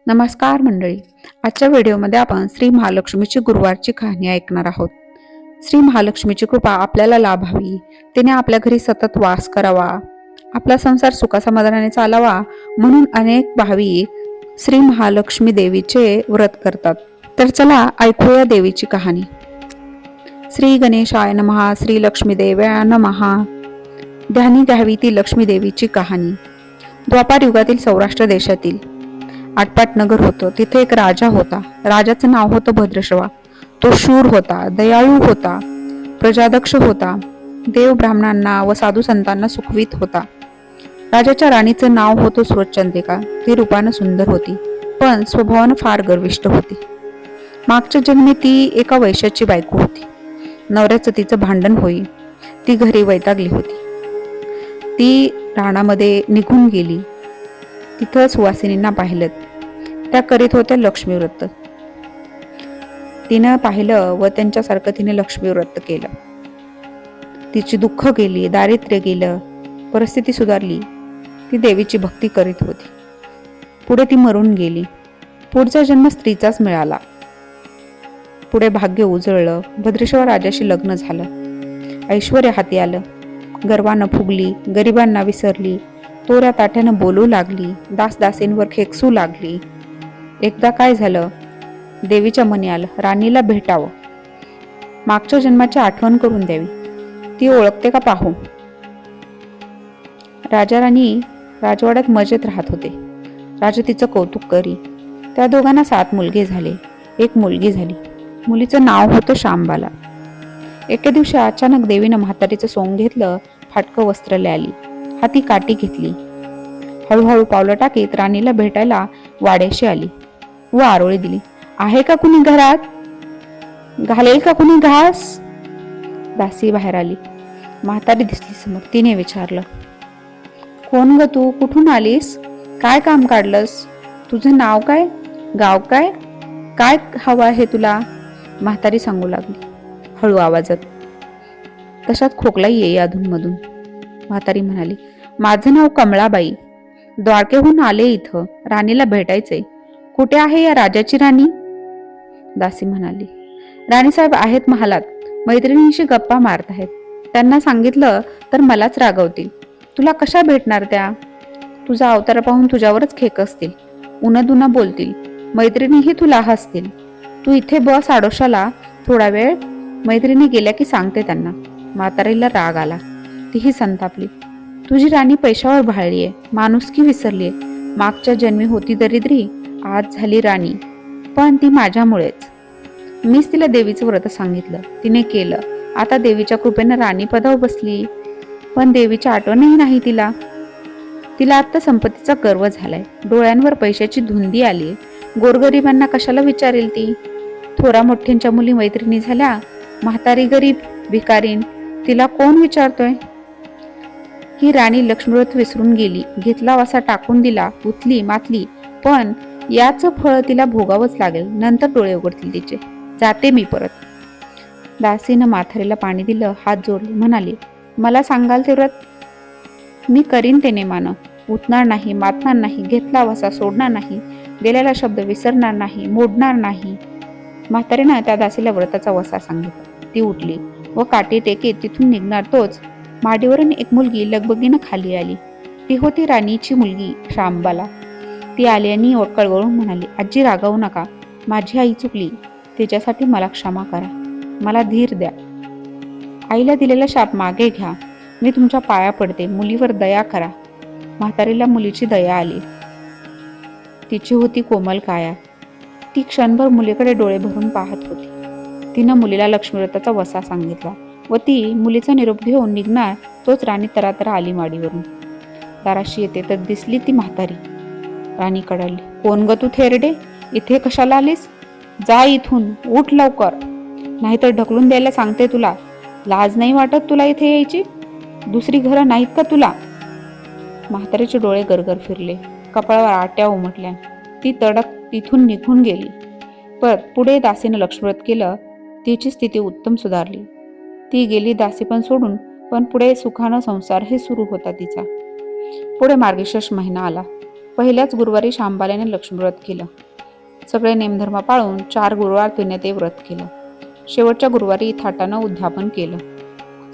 नमस्कार मंडळी. आजच्या व्हिडिओमध्ये आपण श्री महालक्ष्मीची गुरुवारची कहाणी ऐकणार आहोत. श्री महालक्ष्मीची कृपा आपल्याला लाभावी, तिने आपल्या घरी सतत वास करावा, आपला संसार सुखासमाधानाने चालावा म्हणून अनेक भाविक श्री महालक्ष्मी देवीचे व्रत करतात. तर चला ऐकूया देवीची कहाणी. श्री गणेशाय नमः. श्री लक्ष्मी देव्या नमः. ध्यानी घ्यावी ती लक्ष्मी देवीची कहाणी. द्वापार युगातील सौराष्ट्र देशातील आटपाट नगर होतं. तिथे एक राजा होता. राजाचं नाव होतं भद्रश्रवा. तो शूर होता, दयाळू होता, प्रजादक्ष होता, देव ब्राह्मणांना व साधू संतांना सुखवीत होता. राजाच्या राणीचं नाव होतं सुरचंद्रिका. ती रूपानं सुंदर होती, पण स्वभावानं फार गर्विष्ठ होती. मागच्या जन्मी ती एका वैश्याची बायको होती. नवऱ्याचं तिचं भांडण होई. ती घरी वैतागली होती. ती रानामध्ये निघून गेली. तिथं सुवासिनींना पाहिलं. त्या करीत होत्या लक्ष्मी व्रत. तिनं पाहिलं व त्यांच्यासारखं तिने लक्ष्मी व्रत केलं. तिची दुःख गेली, दारिद्र्य गेलं, परिस्थिती सुधारली. ती देवीची भक्ती करीत होती. पुढे ती मरून गेली. पुढचा जन्म स्त्रीचाच मिळाला. पुढे भाग्य उजळलं. भद्रेश्वर राजाशी लग्न झालं. ऐश्वर्य हाती आलं. गर्वानं फुगली, गरिबांना विसरली, तोऱ्या ताट्यानं बोलू लागली, दासदासींवर खेकसू लागली. एकदा काय झालं, देवीच्या मनी आलं राणीला भेटावं, मागच्या जन्माची आठवण करून द्यावी. ती ओळखते का पाहू. राजा राणी राजवाड्यात मजेत राहत होते. राजा तिचं कौतुक करी. त्या दोघांना 7 मुलगे झाले. एक मुलगी झाली. मुलीचं नाव होतं शांबाला. एके दिवशी अचानक देवीनं म्हातारीचं सोंग घेतलं. फाटकं वस्त्र आली. हाती काठी घेतली. हळूहळू पावलं टाकीत राणीला भेटायला वाड्याशी आली व आरोळी दिली. आहे का कुणी घरात? घालेल का कुणी घास? दासी बाहेर आली. म्हातारी दिसली समोर. तिने विचारलं, कोण ग तू? कुठून आलीस? काय काम काढलंस? तुझं नाव काय? गाव काय? काय हवं आहे तुला? म्हातारी सांगू लागली हळू आवाजात. तशात खोकलाही येई अधूनमधून. म्हातारी म्हणाली, माझं नाव कमळाबाई. द्वारकेहून आले इथं. राणीला भेटायचंय. कुठे आहे या राजाची राणी? दासी म्हणाली, राणीसाहेब आहेत महालात. मैत्रिणींशी गप्पा मारत आहेत. त्यांना सांगितलं तर मलाच रागवतील. तुला कशा भेटणार त्या? तुझा अवतार पाहून तुझ्यावरच खेकसतील. उन्हादुन्हा बोलतील. मैत्रिणीही तुला हसतील. तू इथे बस आडोशाला थोडा वेळ. मैत्रिणी गेल्या की सांगते त्यांना. म्हातारीला राग आला. तीही संतापली. तुझी राणी पैशावर भाळलीये, माणुसकी विसरलीये. मागच्या जन्मी होती दरिद्री, आज झाली राणी, पण ती माझ्यामुळेच. मीच तिला देवीचं व्रत सांगितलं, तिने केलं. आता देवीच्या कृपेनं राणी पदावर बसली, पण देवीची आठवणही नाही तिला. तिला आता संपत्तीचा गर्व झालाय. डोळ्यांवर पैशाची धुंदी आली. गोरगरिबांना कशाला विचारेल ती? थोरा मोठ्यांच्या मुली मैत्रिणी झाल्या. म्हातारी गरीब भिकारीन, तिला कोण विचारतोय? ही राणी लक्ष्मीव्रत विसरून गेली. घेतला वासा टाकून दिला. उठली मातली, पण याच फळ तिला भोगावंच लागेल. नंतर डोळे उघडतील तिचे. जाते मी परत. दासीनं म्हातारीला पाणी दिलं. हात जोडले. म्हणाली, मला सांगाल ते व्रत मी करीन ते नेमानं. उठणार नाही, मातणार नाही, घेतला वासा सोडणार नाही, गेलेला शब्द विसरणार नाही, मोडणार नाही. म्हातारीनं त्या दासीला व्रताचा वसा सांगितला. ती उठली व काठी टेकीत तिथून निघणार तोच माडीवरून एक मुलगी लगबगीनं खाली आली. ती होती राणीची मुलगी शांबाला. ती आली आणि कळवळून म्हणाली, आजी रागावू नका. माझी आई चुकली. तिच्यासाठी मला क्षमा करा. मला धीर द्या. आईला दिलेला शाप मागे घ्या. मी तुमच्या पाया पडते. मुलीवर दया करा. म्हातारीला मुलीची दया आली. तिची होती कोमल काया. ती क्षणभर मुलीकडे डोळे भरून पाहत होती. तिनं मुलीला लक्ष्मीव्रताचा वसा सांगितला व ती मुलीचा निरोप घेऊन निघणार तोच राणी तरातरा आली माडीवरून. दाराशी येते तर दिसली ती म्हातारी. राणी कडाली, कोण ग तू थेरडे? इथे कशाला आलीस? जा इथून, उठ लवकर, नाहीतर ढकलून द्यायला सांगते तुला. लाज नाही वाटत तुला इथे यायची? दुसरी घरं नाहीत का तुला? म्हातारीचे डोळे गरगर फिरले. कपाळावर आट्या उमटल्या. ती तडक तिथून निघून गेली. पुढे दासीनं लक्ष्मीव्रत केलं. तिची स्थिती उत्तम सुधारली. ती गेली दासी पण सोडून, पण पुढे सुखानं संसार हे सुरू होता तिचा. पुढे मार्गशीर्ष महिना आला. पहिल्याच गुरुवारी शांबाल्याने लक्ष्मीव्रत केलं. सगळे नेमधर्म पाळून 4 गुरुवार तिने ते व्रत केलं. शेवटच्या गुरुवारी थाटानं उद्यापन केलं.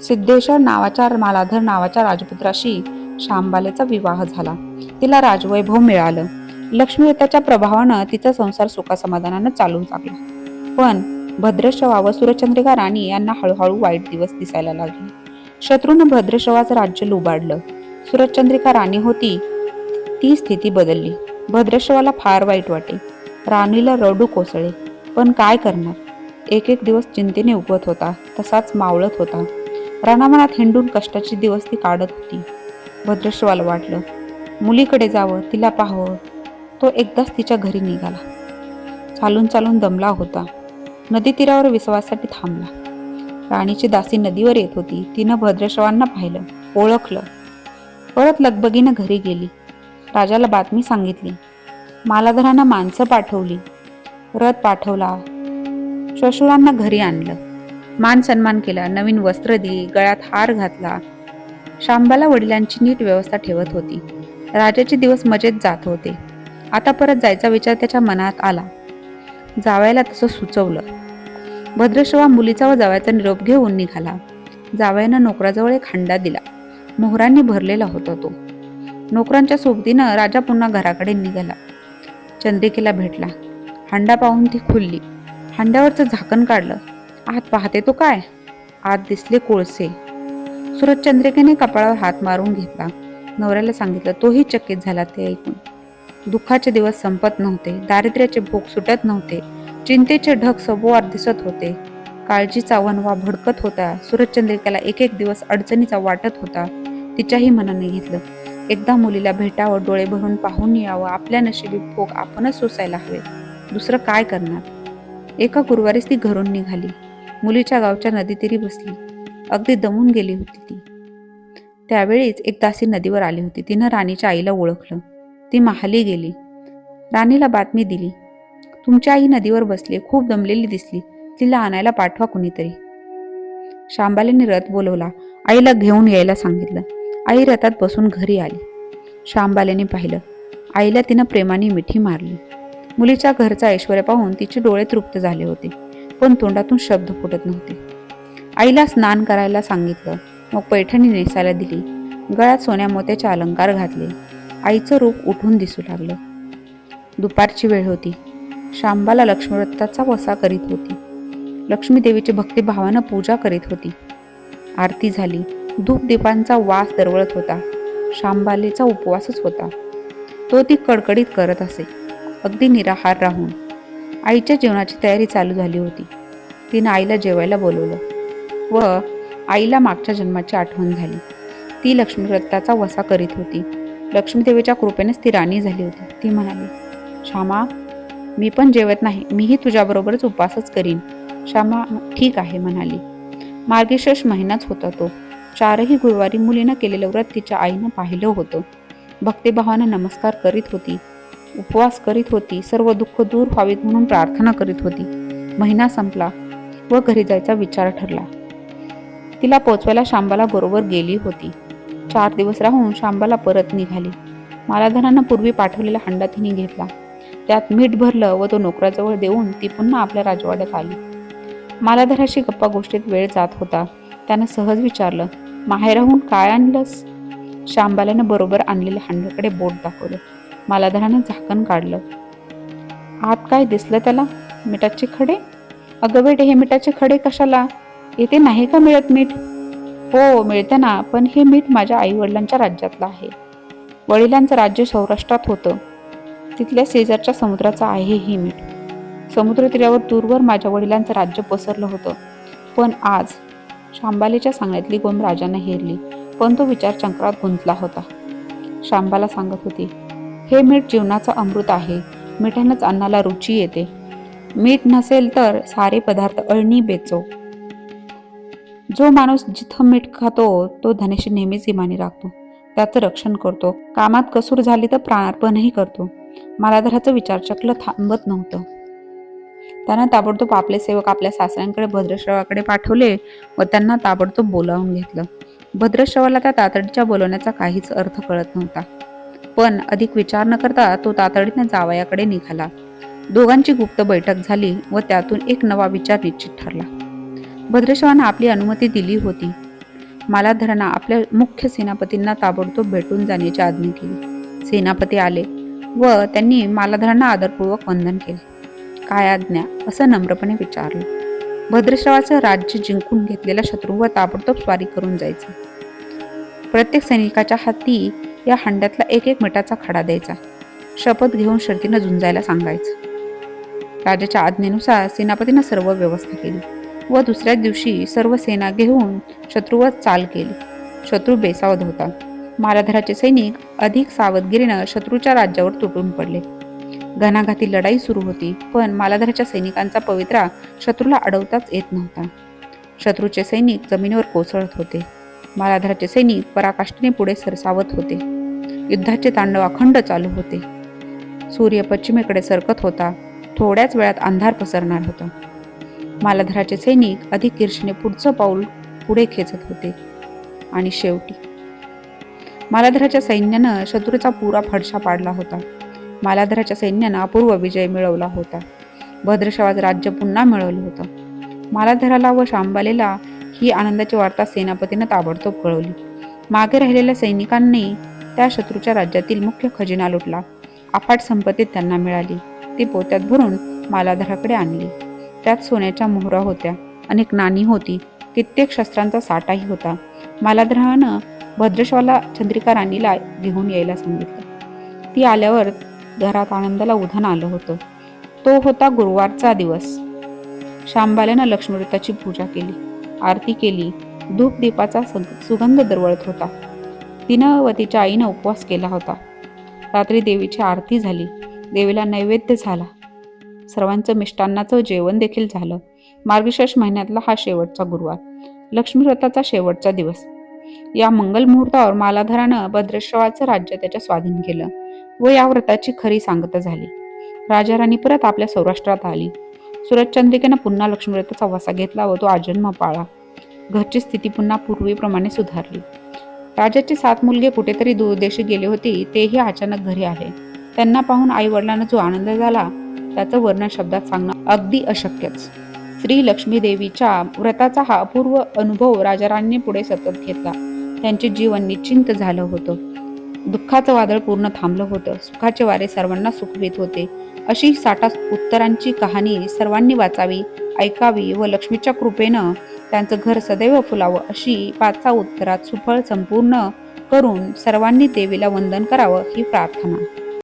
सिद्धेश्वर नावाच्या मालाधर नावाच्या राजपुत्राशी शांबालेचा विवाह झाला. तिला राजवैभव मिळालं. लक्ष्मीव्रताच्या प्रभावानं तिचा संसार सुखासमाधानानं चालू लागला. पण भद्रश्रवा व सूरचंद्रिका राणी यांना हळूहळू वाईट दिवस दिसायला लागले. शत्रूनं भद्रश्रवाचं राज्य लुबाडलं. सूरचंद्रिका राणी होती ती स्थिती बदलली. भद्रश्रवाला फार वाईट वाटे. राणीला रडू कोसळे. पण काय करणार? एक एक दिवस चिंतेने उगवत होता, तसाच मावळत होता. रानामनात हिंडून कष्टाचे दिवस ती काढत होती. भद्रश्रवाला वाटलं मुलीकडे जावं, तिला पाहावं. तो एकदाच तिच्या घरी निघाला. चालून चालून दमला होता. नदी तीरावर विसवासाठी थांबला. राणीची दासी नदीवर येत होती. तिनं भद्रश्रवांना पाहिलं, ओळखलं. परत लगबगीनं घरी गेली. राजाला बातमी सांगितली. मालाधरांना माणसं पाठवली. रथ पाठवला. श्वशुरांना घरी आणलं. मान सन्मान केला. नवीन वस्त्र दिली. गळ्यात हार घातला. शांबाला वडिलांची नीट व्यवस्था ठेवत होती. राजाचे दिवस मजेत जात होते. आता परत जायचा विचार त्याच्या मनात आला. जावयाला तसं सुचवलं. भद्रश्रवा मुलीचा व जावयाचा निरोप घेऊन निघाला. जावयानं नोकराजवळ एक हंडा दिला. मोहरांनी भरलेला होता तो. नोकरांच्या सोबतीनं राजा पुन्हा घराकडे निघाला. चंद्रिकेला भेटला. हंडा पाहून ती खुलली. हंड्यावरचं झाकण काढलं. आत पाहते तो काय? आत दिसले कोळसे. सूरजचंद्रिकेने कपाळावर हात मारून घेतला. नवऱ्याला सांगितलं. तोही चकित झाला ते ऐकून. दुःखाचे दिवस संपत नव्हते. दारिद्र्याचे भोग सुटत नव्हते. चिंतेचे ढग सभोवार दिसत होते. काळजीचा वणवा भडकत होता. सूरजचंद्रिकेला एक एक दिवस अडचणीचा वाटत होता. तिच्याही मनाने घेतलं, एकदा मुलीला भेटावं, डोळे भरून पाहून यावं. आपल्या नशिबी भोग आपणच सोसायला हवे. दुसरं काय करणार? एका गुरुवारीच ती घरून निघाली. मुलीच्या गावच्या नदीतीरी बसली. अगदी दमून गेली होती ती. त्यावेळीच एक दासी नदीवर आली होती. तिनं राणीच्या आईला ओळखलं. ती महाली गेली. राणीला बातमी दिली. तुमची आई नदीवर बसली, खूप दमलेली दिसली. तिला आणायला पाठवा कुणीतरी. शांबालेने रथ बोलवला. आईला घेऊन यायला सांगितलं. आई रथात बसून घरी आली. शांबालेने पाहिलं. आईला तिनं प्रेमाने मिठी मारली. मुलीच्या घरचा ऐश्वर्य पाहून तिचे डोळे तृप्त झाले होते, पण तोंडातून शब्द फुटत नव्हते. आईला स्नान करायला सांगितलं. मग पैठणी नेसायला दिली. गळ्यात सोन्या मोत्याचे अलंकार घातले. आईचं रूप उठून दिसू लागलं. दुपारची वेळ होती. शांबाला लक्ष्मीव्रताचा वसा करीत होती. लक्ष्मी देवीची भक्तिभावानं पूजा करीत होती. आरती झाली. धूप दीपांचा वास दरवळत होता. शांबालेचा उपवासच होता. तो ती कडकडीत करत असे, अगदी निराहार राहून. आईच्या जेवणाची तयारी चालू झाली होती. तिनं आईला जेवायला बोलवलं व आईला मागच्या जन्माची आठवण झाली. ती लक्ष्मीव्रताचा वसा करीत होती. लक्ष्मीदेवीच्या कृपेनेच ती राणी झाली होती. ती म्हणाली, श्यामा, मी पण जेवत नाही. मीही तुझ्याबरोबरच उपवासच करीन. श्यामा ठीक आहे म्हणाली. मार्गशीर्ष महिनाच होता तो. 4ही गुरुवारी मुलीनं केलेलं व्रत तिच्या आईनं पाहिलं होतं. भक्तिभावानं नमस्कार करीत होती. उपवास करीत होती. सर्व दुःख दूर व्हावीत म्हणून प्रार्थना करीत होती. महिना संपला व घरी जायचा विचार ठरला. तिला पोचवायला शांबाला बरोबर गेली होती. 4 दिवस राहून शांबाला परत निघाली. मालाधरानं पूर्वी पाठवलेला हंडा तिने घेतला. त्यात मीठ भरलं व तो नोकराजवळ देऊन ती पुन्हा आपल्या राजवाड्यात आली. मालाधराशी गप्पा गोष्टीत वेळ जात होता. त्यानं सहज विचारलं, माहेरहून काय आणलंस? शांबाल्यानं बरोबर आणलेल्या हंड्याकडे बोट दाखवलं. मालाधरानं झाकण काढलं. आत काय दिसलं त्याला? मिठाचे खडे? अगं बेटे, हे मिठाचे खडे कशाला? येथे नाही का मिळत मीठ? हो मिळतं ना, पण हे मीठ माझ्या आई वडिलांच्या राज्यातलं आहे. वडिलांचं राज्य सौराष्ट्रात होतं. तिथल्या शेजारच्या समुद्राचं आहे हे मीठ. समुद्र तीरावर दूरवर माझ्या वडिलांचं राज्य पसरलं होतं. पण आज शांबालेच्या सांगण्यातली गोम राजानं हेरली, पण तो विचार चक्रात गुंतला होता. शांबाला सांगत होती, हे मीठ जीवनाचं अमृत आहे. मिठानंच अन्नाला रुची येते. मीठ नसेल तर सारे पदार्थ अळणी बेचो. जो माणूस जिथं मीठ खातो तो धनेशी नेहमीच इमानी राखतो. त्याचं रक्षण करतो. कामात कसूर झाली तर प्राणार्पणही करतो. मालाधराचं विचारचक्र थांबत नव्हतं. त्यानं ताबडतोब आपले सेवक आपल्या सासऱ्यांकडे भद्रश्रवाकडे पाठवले व त्यांना ताबडतोब बोलावून घेतलं. भद्रश्रवाला त्या तातडीच्या बोलवण्याचा काहीच अर्थ कळत नव्हता. पण अधिक विचार न करता तो तातडीने जावयाकडे निघाला. दोघांची गुप्त बैठक झाली व त्यातून एक नवा विचार निश्चित ठरला. भद्रशवाने आपली अनुमती दिली होती. मालाधरांना आपल्या मुख्य सेनापतींना ताबडतोब भेटून जाण्याची आज्ञा केली. सेनापती आले व त्यांनी मालाधरांना आदरपूर्वक वंदन केले. काय आज्ञा, असं नम्रपणे विचारलं. भद्रश्रवाचं राज्य जिंकून घेतलेल्या शत्रूवर ताबडतोब स्वारी करून जायचं. प्रत्येक सैनिकाच्या हाती या हंड्यातला एक मिठाचा खडा द्यायचा. शपथ घेऊन शर्तीनं झुंजायला सांगायचं. राजाच्या आज्ञेनुसार सेनापतीनं सर्व व्यवस्था केली व दुसऱ्याच दिवशी सर्व सेना घेऊन शत्रूवर चाल केली. शत्रू बेसावध होता. मालाधराचे सैनिक अधिक सावधगिरीनं शत्रूच्या राज्यावर तुटून पडले. घणाघाती लढाई सुरू होती, पण मालाधराच्या सैनिकांचा पवित्रा शत्रूला अडवताच येत नव्हता. शत्रूचे सैनिक जमिनीवर कोसळत होते. मालाधराचे सैनिक पराकाष्ठेने पुढे सरसावत होते. युद्धाचे तांडव अखंड चालू होते. सूर्य पश्चिमेकडे सरकत होता. थोड्याच वेळात अंधार पसरणार होता. मालाधराचे सैनिक अधिक ईर्षेने पुढचं पाऊल पुढे खेचत होते. आणि शेवटी मालाधराच्या सैन्यानं शत्रूचा पुरा फडशा पाडला होता. मालाधराच्या सैन्यानं अपूर्व विजय मिळवला होता. भद्रश्रवाचं राज्य पुन्हा मिळवलं होतं. मालाधराला व शांबालेला ही आनंदाची वार्ता सेनापतीनं ताबडतोब कळवली. मागे राहिलेल्या सैनिकांनी त्या शत्रूच्या राज्यातील मुख्य खजिना लुटला. अफाट संपत्ती त्यांना मिळाली. ती पोत्यात भरून मालाधराकडे आणली. त्यात सोन्याच्या मोहरा होत्या, अनेक नाणी होती, कित्येक शस्त्रांचा साठाही होता. मालाधरानं भद्रश्वाला चंद्रिका राणीला घेऊन यायला सांगितलं. ती आल्यावर घरात आनंदाला उधाण आलं होतं. तो होता गुरुवारचा दिवस. शांबाल्यानं लक्ष्मीव्रताची पूजा केली, आरती केली. धूप दीपाचा सुगंध दरवळत होता. तिनं व तिच्या आईनं उपवास केला होता. रात्री देवीची आरती झाली. देवीला नैवेद्य झाला. सर्वांचं मिष्टान्नाचं जेवण देखील झालं. मार्गशीर्ष महिन्यातला हा शेवटचा गुरुवार, लक्ष्मीव्रताचा शेवटचा दिवस. या मंगल मुहूर्तावर मालाधरानं भद्रश्रवाचं राज्य त्याच्या स्वाधीन केलं व या व्रताची खरी सांगता झाली. राजा राणी परत आपल्या सौराष्ट्रात आली. सूरजचंद्रिकेनं पुन्हा लक्ष्मीव्रताचा वसा घेतला व तो आजन्म पाळला. घरची स्थिती पुन्हा पूर्वीप्रमाणे सुधारली. राजाची 7 मुलगे कुठेतरी दूरदेशी गेले होते. तेही अचानक घरी आले. त्यांना पाहून आई वडिलांना जो आनंद झाला त्याचं वर्णन शब्दात सांगणं अगदी अशक्यच. श्री लक्ष्मी देवीच्या व्रताचा हा अपूर्व अनुभव राजाराणी पुढे सतत घेतला. त्यांचे जीवन निश्चिंत झालं होतं. दुःखाचं वादळ पूर्ण थांबलं होतं. सुखाचे वारे सर्वांना सुखवीत होते. अशी 60 उत्तरांची कहाणी सर्वांनी वाचावी, ऐकावी व लक्ष्मीच्या कृपेनं त्यांचं घर सदैव फुलावं अशी 5 उत्तरात सुफळ संपूर्ण करून सर्वांनी देवीला वंदन करावं ही प्रार्थना.